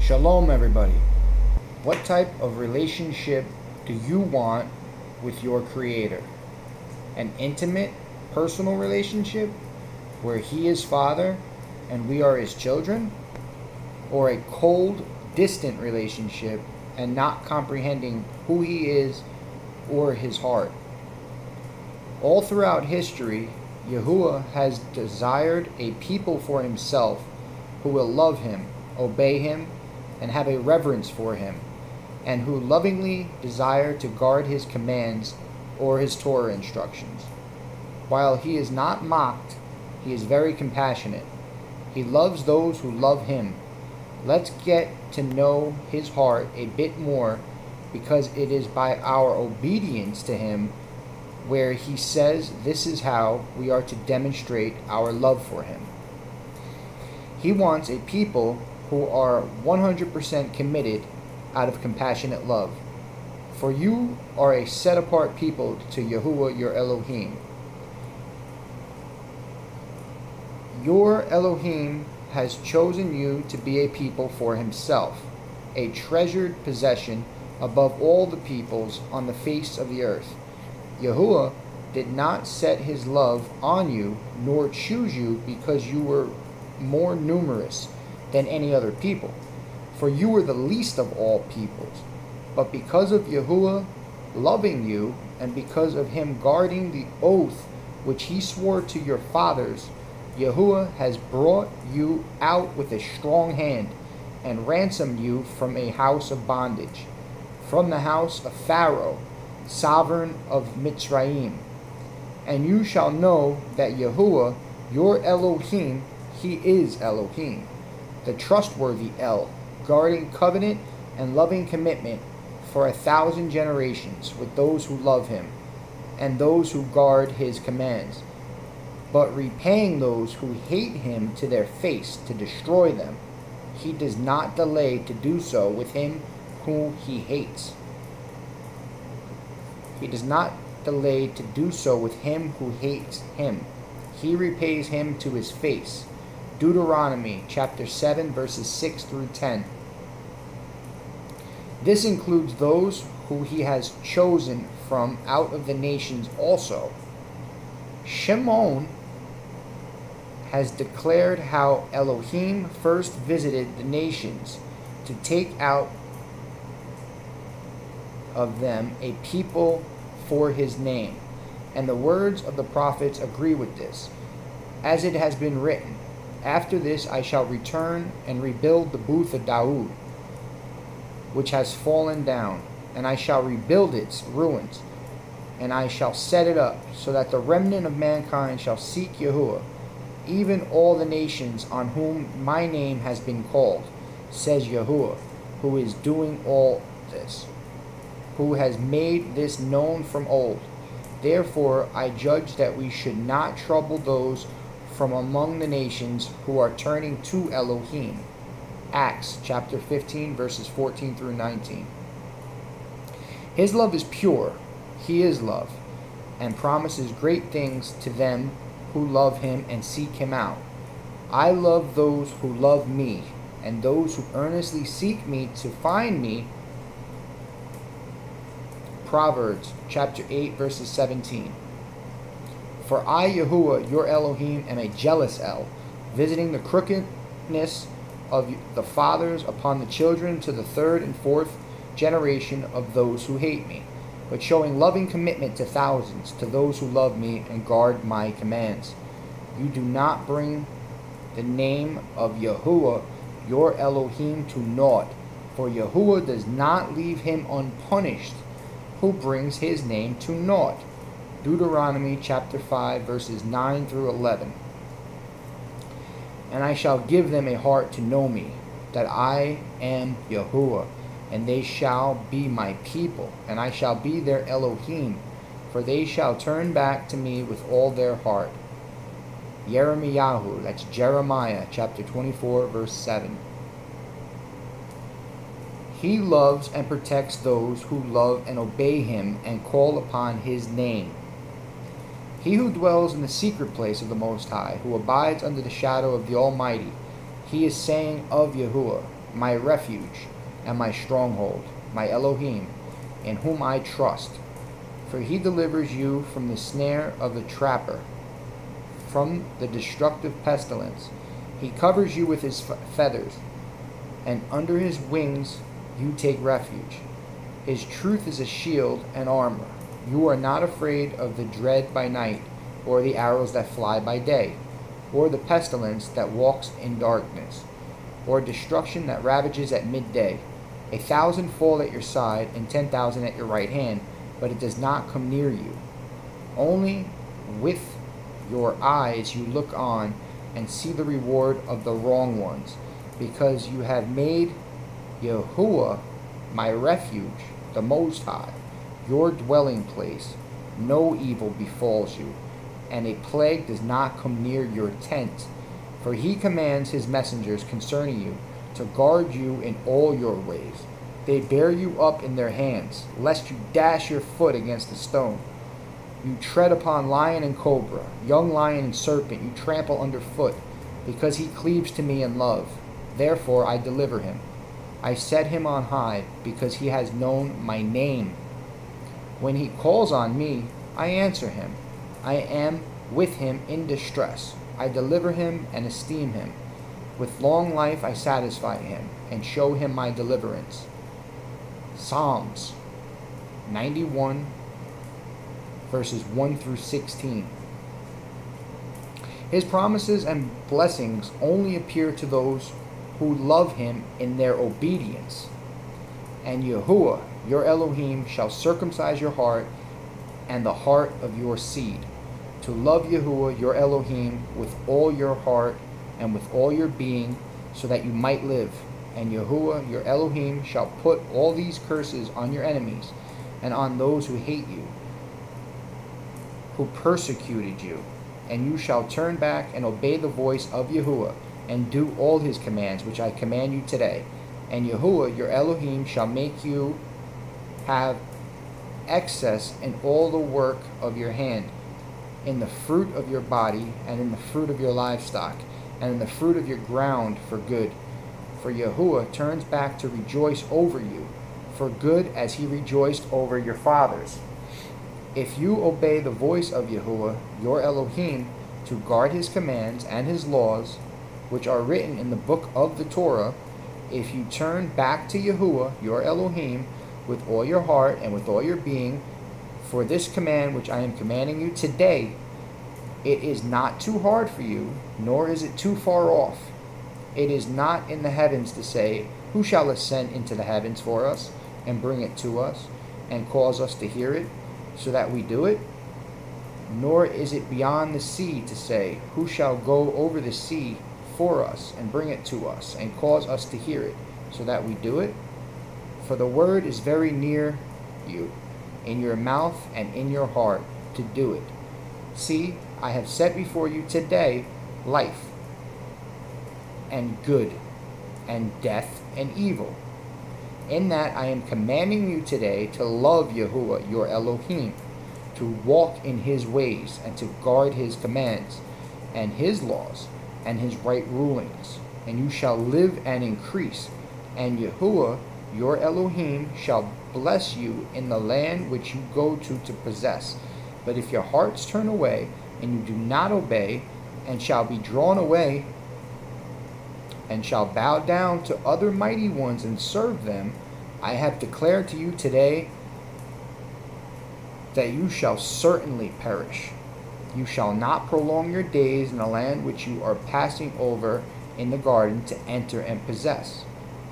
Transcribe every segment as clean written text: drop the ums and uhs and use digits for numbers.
Shalom, everybody. What type of relationship do you want with your Creator? An intimate, personal relationship where He is Father and we are His children? Or a cold, distant relationship and not comprehending who He is or His heart? All throughout history, Yahuwah has desired a people for Himself who will love Him, obey Him, and have a reverence for Him, and who lovingly desire to guard His commands or His Torah instructions. While He is not mocked, He is very compassionate. He loves those who love Him. Let's get to know His heart a bit more, because it is by our obedience to Him where He says this is how we are to demonstrate our love for Him. He wants a people who are 100% committed out of compassionate love. For you are a set-apart people to Yahuwah your Elohim. Your Elohim has chosen you to be a people for Himself, a treasured possession above all the peoples on the face of the earth. Yahuwah did not set His love on you, nor choose you because you were more numerous than any other people, for you were the least of all peoples. But because of Yahuwah loving you, and because of Him guarding the oath which He swore to your fathers, Yahuwah has brought you out with a strong hand, and ransomed you from a house of bondage, from the house of Pharaoh, sovereign of Mitzrayim. And you shall know that Yahuwah, your Elohim, He is Elohim, the trustworthy El, guarding covenant and loving commitment for 1,000 generations with those who love Him and those who guard His commands, but repaying those who hate Him to their face to destroy them. He does not delay to do so with him whom He hates. He does not delay to do so with him who hates Him. He repays him to his face. Deuteronomy chapter 7 verses 6 through 10. This includes those who He has chosen from out of the nations also. Shimon has declared how Elohim first visited the nations to take out of them a people for His name. And the words of the prophets agree with this. As it has been written, after this I shall return and rebuild the booth of Daud, which has fallen down, and I shall rebuild its ruins, and I shall set it up, so that the remnant of mankind shall seek Yahuwah, even all the nations on whom my name has been called, says Yahuwah, who is doing all this, who has made this known from old. Therefore I judge that we should not trouble those from among the nations who are turning to Elohim. Acts chapter 15 verses 14 through 19. His love is pure. He is love, and promises great things to them who love Him and seek Him out. I love those who love me, and those who earnestly seek me to find me. Proverbs chapter 8 verses 17. For I, Yahuwah, your Elohim, am a jealous El, visiting the crookedness of the fathers upon the children to the third and fourth generation of those who hate me, but showing loving commitment to thousands, to those who love me and guard my commands. You do not bring the name of Yahuwah, your Elohim, to naught, for Yahuwah does not leave him unpunished who brings His name to naught. Deuteronomy chapter 5 verses 9 through 11. And I shall give them a heart to know me, that I am Yahuwah, and they shall be my people, and I shall be their Elohim, for they shall turn back to me with all their heart. Yirmiyahu, that's Jeremiah chapter 24 verse 7. He loves and protects those who love and obey Him and call upon His name. He who dwells in the secret place of the Most High, who abides under the shadow of the Almighty, He is saying of Yahuwah, my refuge and my stronghold, my Elohim, in whom I trust. For he delivers you from the snare of the trapper, from the destructive pestilence. He covers you with his feathers, and under his wings you take refuge. His truth is a shield and armor. You are not afraid of the dread by night, or the arrows that fly by day, or the pestilence that walks in darkness, or destruction that ravages at midday. 1,000 fall at your side, and 10,000 at your right hand, but it does not come near you. Only with your eyes you look on and see the reward of the wrong ones, because you have made Yahuwah my refuge, the Most High, your dwelling place. No evil befalls you, and a plague does not come near your tent. For he commands his messengers concerning you to guard you in all your ways. They bear you up in their hands, lest you dash your foot against a stone. You tread upon lion and cobra, young lion and serpent you trample underfoot, because he cleaves to me in love. Therefore I deliver him. I set him on high, because he has known my name. When he calls on me, I answer him. I am with him in distress. I deliver him and esteem him. With long life I satisfy him, and show him my deliverance. Psalms 91, verses 1 through 16. His promises and blessings only appear to those who love him in their obedience. And Yahuwah, your Elohim, shall circumcise your heart and the heart of your seed, to love Yahuwah, your Elohim, with all your heart and with all your being, so that you might live. And Yahuwah, your Elohim, shall put all these curses on your enemies and on those who hate you, who persecuted you. And you shall turn back and obey the voice of Yahuwah, and do all his commands which I command you today. And Yahuwah, your Elohim, shall make you have excess in all the work of your hand, in the fruit of your body, and in the fruit of your livestock, and in the fruit of your ground for good. For Yahuwah turns back to rejoice over you, for good, as he rejoiced over your fathers. If you obey the voice of Yahuwah, your Elohim, to guard his commands and his laws, which are written in the book of the Torah, if you turn back to Yahuwah, your Elohim, with all your heart and with all your being, for this command which I am commanding you today, it is not too hard for you, nor is it too far off. It is not in the heavens to say, who shall ascend into the heavens for us, and bring it to us, and cause us to hear it, so that we do it? Nor is it beyond the sea to say, who shall go over the sea for us, and bring it to us, and cause us to hear it, so that we do it? For the word is very near you, in your mouth and in your heart, to do it. See, I have set before you today life and good, and death and evil. In that I am commanding you today to love Yahuwah your Elohim, to walk in his ways, and to guard his commands, and his laws, and his right rulings. And you shall live and increase, and Yahuwah your Elohim shall bless you in the land which you go to possess. But if your hearts turn away, and you do not obey, and shall be drawn away, and shall bow down to other mighty ones and serve them, I have declared to you today that you shall certainly perish. You shall not prolong your days in the land which you are passing over in the garden to enter and possess.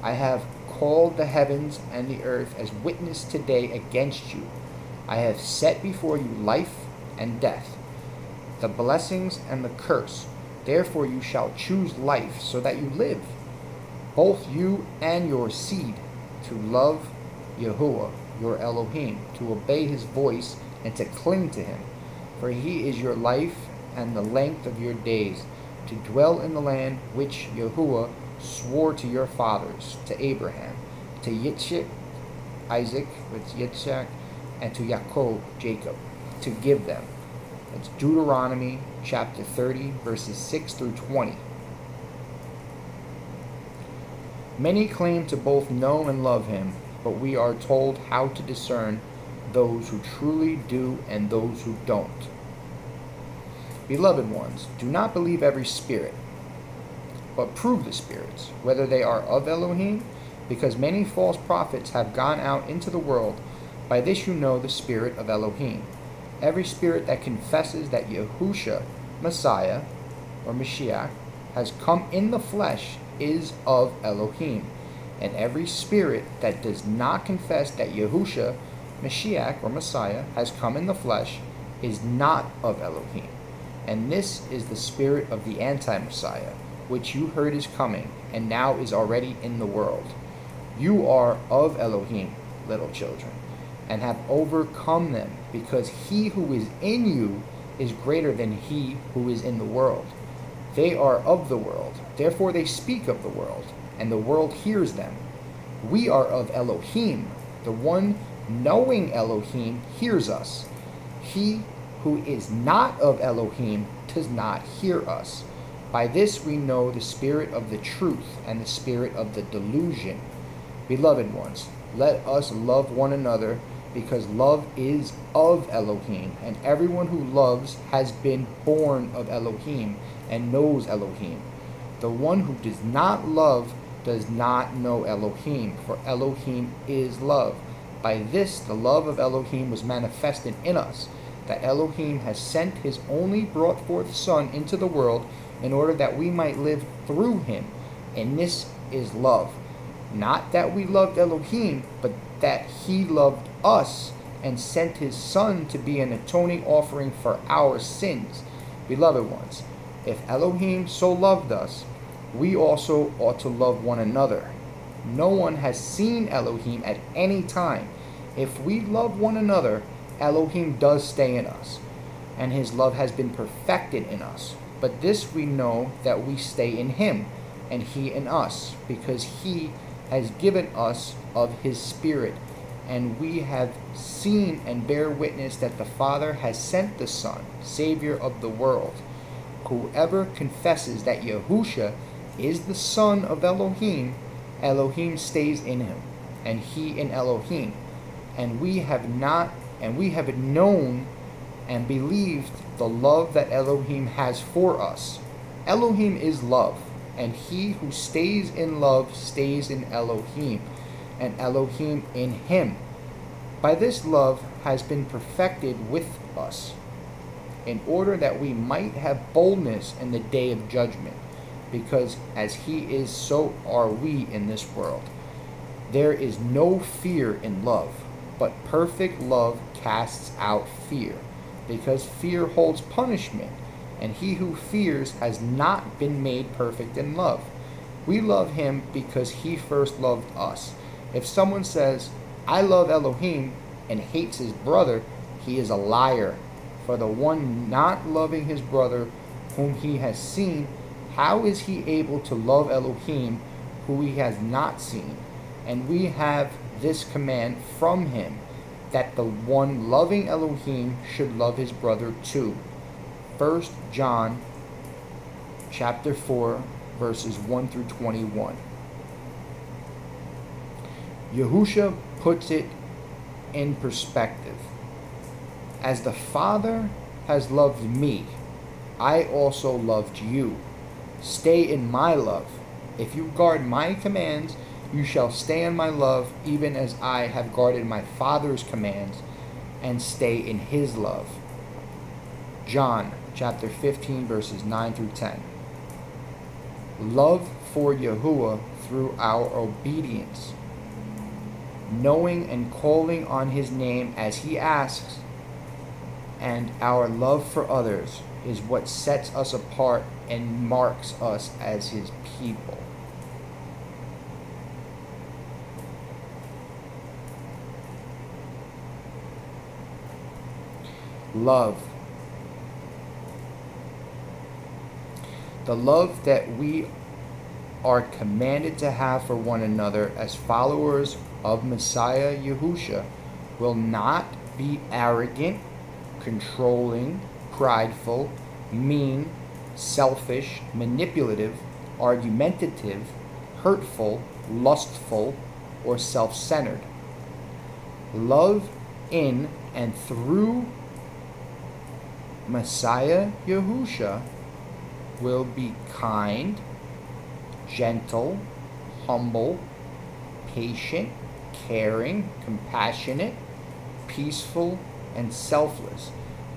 I have called the heavens and the earth as witness today against you. I have set before you life and death, the blessings and the curse. Therefore you shall choose life, so that you live, both you and your seed, to love Yahuwah your Elohim, to obey his voice, and to cling to him. For he is your life and the length of your days, to dwell in the land which Yahuwah swore to your fathers, to Abraham, to Yitzchak, Isaac, with Yitzchak, and to Yaakov, Jacob, to give them. It's Deuteronomy chapter 30, verses 6 through 20. Many claim to both know and love him, but we are told how to discern those who truly do and those who don't. Beloved ones, do not believe every spirit, but prove the spirits, whether they are of Elohim, because many false prophets have gone out into the world. By this you know the spirit of Elohim. Every spirit that confesses that Yahusha, Messiah, or Mashiach, has come in the flesh is of Elohim. And every spirit that does not confess that Yahusha, Mashiach, or Messiah, has come in the flesh is not of Elohim. And this is the spirit of the anti-Messiah, which you heard is coming, and now is already in the world. You are of Elohim, little children, and have overcome them, because he who is in you is greater than he who is in the world. They are of the world, therefore they speak of the world, and the world hears them. We are of Elohim. The one knowing Elohim hears us. He who is not of Elohim does not hear us. By this we know the spirit of the truth and the spirit of the delusion. Beloved ones, let us love one another, because love is of Elohim, and everyone who loves has been born of Elohim and knows Elohim. The one who does not love does not know Elohim, for Elohim is love. By this the love of Elohim was manifested in us, that Elohim has sent his only brought forth Son into the world in order that we might live through him. And this is love. Not that we loved Elohim, but that he loved us and sent his Son to be an atoning offering for our sins. Beloved ones, if Elohim so loved us, we also ought to love one another. No one has seen Elohim at any time. If we love one another, Elohim does stay in us, and his love has been perfected in us. But this we know, that we stay in him, and he in us, because he has given us of his Spirit. And we have seen and bear witness that the Father has sent the Son, Savior of the world. Whoever confesses that Yahusha is the Son of Elohim, Elohim stays in him, and he in Elohim. And we have known and believed the love that Elohim has for us. Elohim is love, and he who stays in love stays in Elohim, and Elohim in him. By this love has been perfected with us, in order that we might have boldness in the day of judgment, because as he is, so are we in this world. There is no fear in love, but perfect love casts out fear, because fear holds punishment, and he who fears has not been made perfect in love. We love him because he first loved us. If someone says, I love Elohim, and hates his brother, he is a liar. For the one not loving his brother whom he has seen, how is he able to love Elohim who he has not seen? And we have this command from him, that the one loving Elohim should love his brother too. 1 John chapter 4, verses 1 through 21. Yahusha puts it in perspective. As the Father has loved me, I also loved you. Stay in my love. If you guard my commands, you shall stay in my love, even as I have guarded my Father's commands and stay in his love. John chapter 15, verses 9 through 10. Love for Yahuwah through our obedience, knowing and calling on his name as he asks, and our love for others is what sets us apart and marks us as his people. Love. The love that we are commanded to have for one another as followers of Messiah Yahusha will not be arrogant, controlling, prideful, mean, selfish, manipulative, argumentative, hurtful, lustful, or self-centered. Love in and through Messiah Yahusha will be kind, gentle, humble, patient, caring, compassionate, peaceful, and selfless,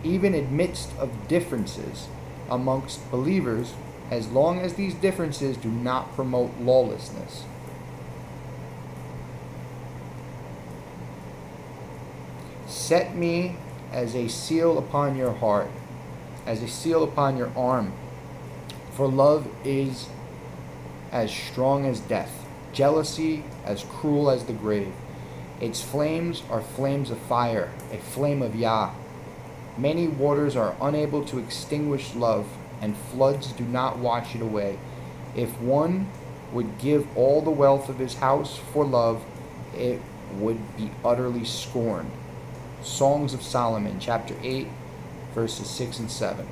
even amidst of differences amongst believers, as long as these differences do not promote lawlessness. Set me as a seal upon your heart, as a seal upon your arm, for love is as strong as death, jealousy as cruel as the grave. Its flames are flames of fire, a flame of Yah. Many waters are unable to extinguish love, and floods do not wash it away. If one would give all the wealth of his house for love, it would be utterly scorned. Songs of Solomon, chapter 8, verses 6 and 7.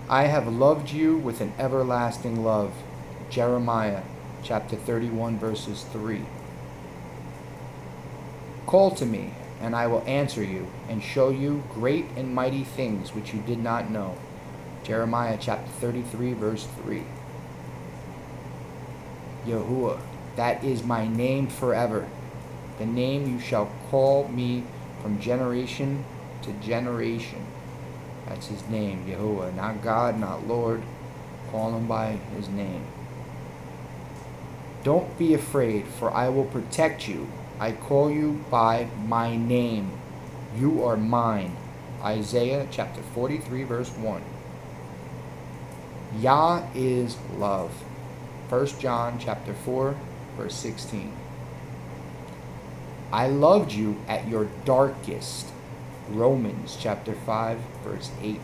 I have loved you with an everlasting love. Jeremiah chapter 31 verses 3. Call to me, and I will answer you, and show you great and mighty things which you did not know. Jeremiah chapter 33 verse 3. Yahuwah, that is my name forever, the name you shall call me from generation to generation. That's his name, Yahuwah. Not God, not Lord. Call him by his name. Don't be afraid, for I will protect you. I call you by my name. You are mine. Isaiah chapter 43, verse 1. Yah is love. 1 John chapter 4, verse 16. I loved you at your darkest. Romans chapter 5, verse 8.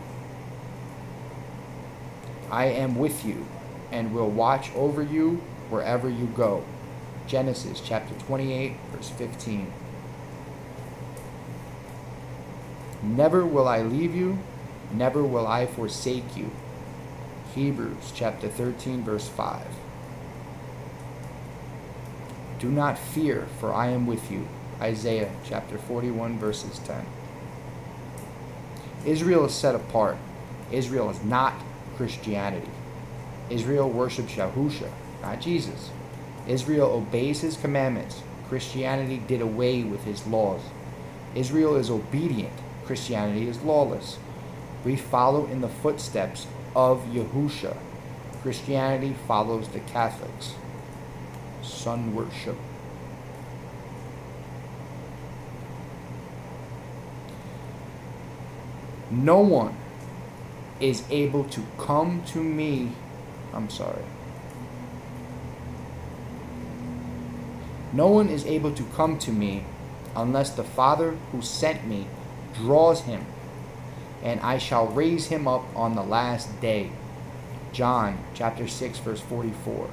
I am with you and will watch over you wherever you go. Genesis chapter 28, verse 15. Never will I leave you, never will I forsake you. Hebrews chapter 13, verse 5. Do not fear, for I am with you. Isaiah chapter 41, verses 10. Israel is set apart. Israel is not Christianity. Israel worships Yahusha, not Jesus. Israel obeys his commandments. Christianity did away with his laws. Israel is obedient. Christianity is lawless. We follow in the footsteps of Yahusha. Christianity follows the Catholics. Sun worship. No one is able to come to me. No one is able to come to me unless the Father who sent me draws him, and I shall raise him up on the last day. John chapter 6, verse 44.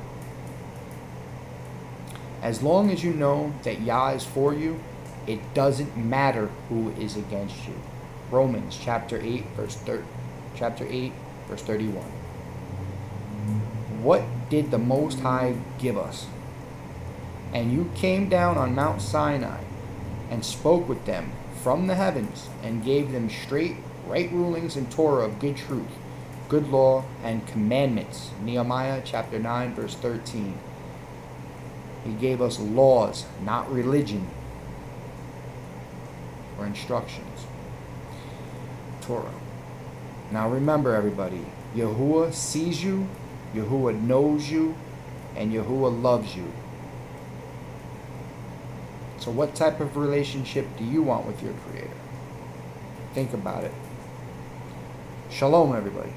As long as you know that Yah is for you, it doesn't matter who is against you. Romans chapter 8, verse 31. What did the Most High give us? And you came down on Mount Sinai and spoke with them from the heavens and gave them straight, right rulings and Torah of good truth, good law, and commandments. Nehemiah chapter 9, verse 13. He gave us laws, not religion or instructions. Torah. Now remember, everybody, Yahuwah sees you, Yahuwah knows you, and Yahuwah loves you. So what type of relationship do you want with your Creator? Think about it. Shalom, everybody.